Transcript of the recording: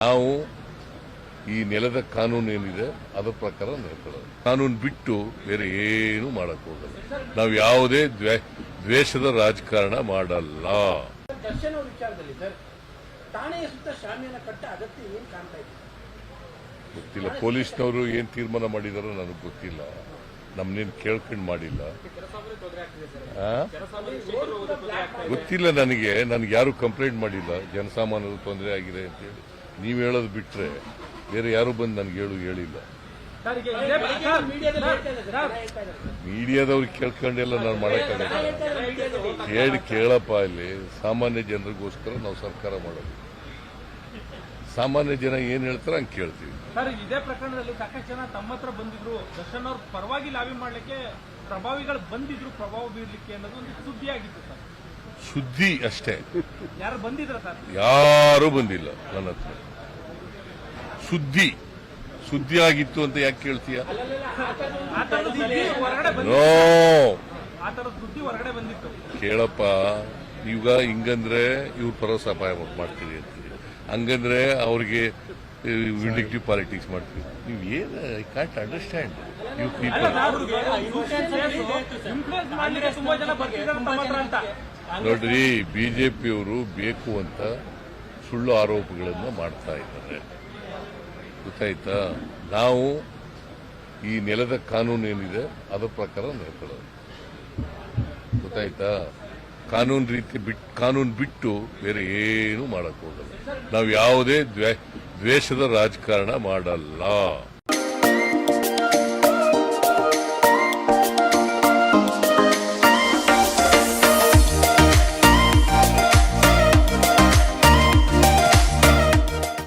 ನಾವು ಈ ನೆಲದ ಕಾನೂನು ಏನಿದೆ ಅದರ ಪ್ರಕಾರ ನಡ್ಕೊಳ್ಳೋದು. ಕಾನೂನು ಬಿಟ್ಟು ಬೇರೆ ಏನು ಮಾಡಕ್ ಹೋಗಲ್ಲ. ನಾವು ಯಾವುದೇ ದ್ವೇಷದ ರಾಜಕಾರಣ ಮಾಡಲ್ಲ. ದರ್ಶನ್ ಅವರ ವಿಚಾರದಲ್ಲಿ ಸರ್ ಠಾಣೆಯ ಸುತ್ತ ಶಾಮಿಯಾನ ಕಟ್ಟ ಅಗತ್ಯ ಏನ್ ಕಾಣ್ತಾ ಇದೆ ಗೊತ್ತಿಲ್ಲ. ಪೊಲೀಸ್ನವರು ಏನ್ ತೀರ್ಮಾನ ಮಾಡಿದಾರೋ ನನಗೆ ಗೊತ್ತಿಲ್ಲ. ನಮ್ನೇನು ಕೇಳ್ಕೊಂಡು ಮಾಡಿಲ್ಲ. ಗೊತ್ತಿಲ್ಲ ನನಗೆ ಯಾರು ಕಂಪ್ಲೇಂಟ್ ಮಾಡಿಲ್ಲ. ಜನಸಾಮಾನ್ಯರು ತೊಂದರೆ ಆಗಿದೆ ಅಂತ ಹೇಳಿ ನೀವು ಹೇಳೋದು ಬಿಟ್ರೆ ಬೇರೆ ಯಾರು ಬಂದು ನನಗೆ ಹೇಳಿಲ್ಲ. ಮೀಡಿಯಾದವ್ರಿಗೆ ಕೇಳ್ಕೊಂಡೆಲ್ಲ ನಾನು ಮಾಡಕ್ಕಾಗಲ್ಲ. ಕೇಳಪ್ಪ, ಇಲ್ಲಿ ಸಾಮಾನ್ಯ ಜನರಿಗೋಸ್ಕರ ನಾವು ಸರ್ಕಾರ ಮಾಡೋದು. ಸಾಮಾನ್ಯ ಜನ ಏನ್ ಹೇಳ್ತಾರೆ ಹಂಗೆ ಕೇಳ್ತೀವಿ. ಸರ್, ಇದೇ ಪ್ರಕರಣದಲ್ಲಿ ಸಾಕಷ್ಟು ಜನ ತಮ್ಮ ಹತ್ರ ಬಂದಿದ್ರು, ದರ್ಶನ್ ಅವ್ರ ಪರವಾಗಿ ಲಾಬಿ ಮಾಡ್ಲಿಕ್ಕೆ ಪ್ರಭಾವಿಗಳು ಬಂದಿದ್ರು, ಪ್ರಭಾವ ಬೀರ್ಲಿಕ್ಕೆ ಅನ್ನೋದು ಒಂದು ಸುದ್ದಿ ಆಗಿತ್ತು ಸರ್. ಸುದ್ದಿ ಅಷ್ಟೇ. ಯಾರು ಬಂದಿದ್ರ ಸರ್? ಯಾರು ಬಂದಿಲ್ಲ ನನ್ನ ಹತ್ರ. ಸುದ್ದಿ ಆಗಿತ್ತು ಅಂತ ಯಾಕೆ ಕೇಳ್ತೀಯ? ನೋ, ಸುದ್ದಿ ಹೊರಗಡೆ ಬಂದಿತ್ತು. ಕೇಳಪ್ಪ, ಈಗ ಹಿಂಗಂದ್ರೆ ಇವ್ರ ಪರ ಸಹಾಯ ಮಾಡ್ತೀರಿ ಅಂತೀರಿ, ಹಂಗಂದ್ರೆ ಅವ್ರಿಗೆ ವಿಂಡಿಕ್ಟಿವ್ ಪಾಲಿಟಿಕ್ಸ್ ಮಾಡ್ತೀವಿ. ನೀವು ಏನು I can't understand you people. ನೋಡ್ರಿ, ಬಿಜೆಪಿಯವರು ಬೇಕು ಅಂತ ಸುಳ್ಳು ಆರೋಪಗಳನ್ನು ಮಾಡ್ತಾ ಇದ್ದಾರೆ, ಗೊತ್ತಾಯ್ತಾ? ನಾವು ಈ ನೆಲದ ಕಾನೂನು ಏನಿದೆ ಅದರ ಪ್ರಕಾರ ನಡ್ಕೊಳ್ಳೋದು, ಗೊತ್ತಾಯ್ತಾ? ಕಾನೂನು ಬಿಟ್ಟು ಬೇರೆ ಏನು ಮಾಡಕ್ ಹೋಗಲ್ಲ. ನಾವು ಯಾವುದೇ ದ್ವೇಷದ ರಾಜಕಾರಣ ಮಾಡಲ್ಲ.